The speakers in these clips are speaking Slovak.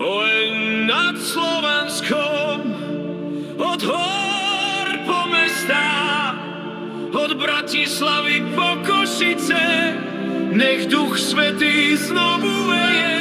Oheň nad Slovenskom, od hor po mestá, od Bratislavy po Košice, nech Duch Svätý znovu veje.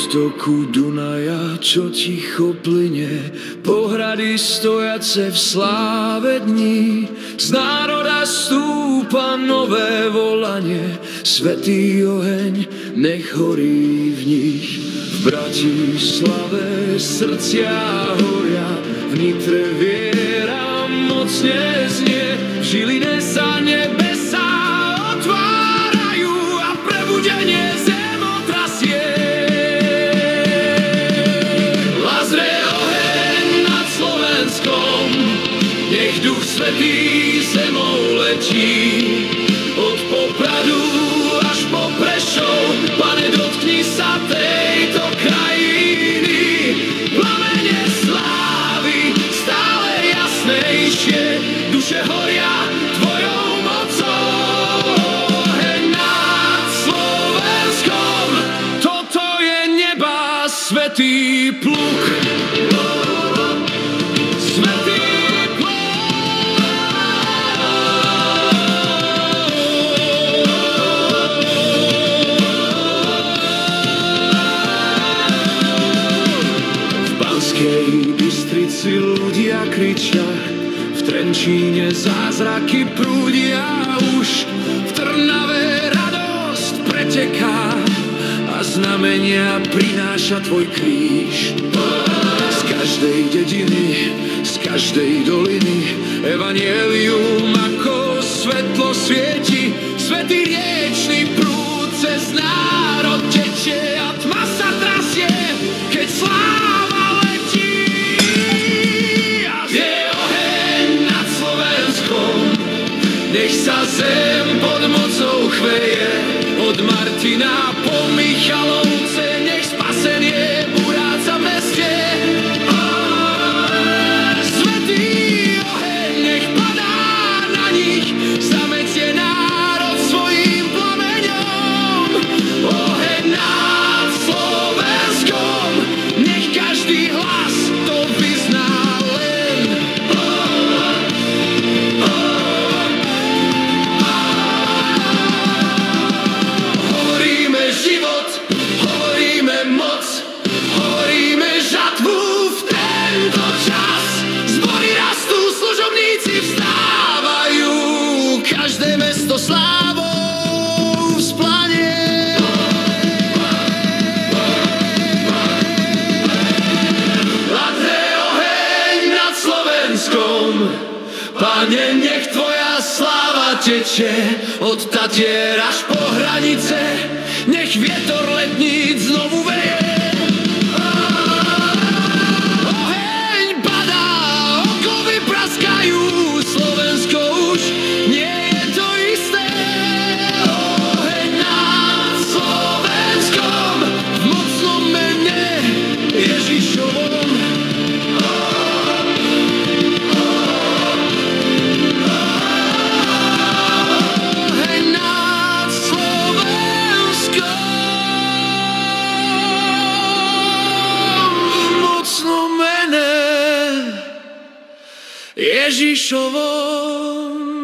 Toku Dunaja, čo ticho plyne, pohrady stojace v sláve dní. Z národa stúpa nové volanie, svätý oheň nech horí v nich. V Bratislave srdcia horia, v Nitre viera mocne znie, v Žiline sa nebesá otvárajú a prebudenie zem otrasie. Nech Duch Svätý zemou letí, od Popradu až po Prešov, Pane, dotkni sa tejto krajiny. Plamene slávy stále jasnejšie, duše horia tvojou mocou. Oheň nad Slovenskom, toto je neba svätý pluk. Bystrici ľudia kričia, v Trenčíne zázraky prúdia už, v Trnave radosť preteká a znamenia prináša tvoj kríž. Z každej dediny, z každej doliny evanjelium ako svetlo svieti, svätý riečny prúd cez národ tečie a tma sa trasie, keď sláva letí. Nech sa zem pod mocou chveje, od Martina po Michalovce, nech spasenie buráca v meste. Svätý oheň nech padá na nich, zametie národ svojím plameňom. Oheň nad Slovenskom, nech každý hlas to vyzná len. Život, hovoríme moc, hovoríme žatvu v tento čas. Zbory rastú, služobníci vstávajú, každé mesto slávou vzplanie. Hladné oheň nad Slovenskom, Pane, nech tvoja sláva teče od Tatier až po hranice. Nech vietor letníc znovu veje. Oheň padá, okovy praskajú, Slovensko už nie je to isté. Oheň nad Slovenskom, v mocnom mene Ježišovom. Oheň nad Slovenskom, Ježišovom.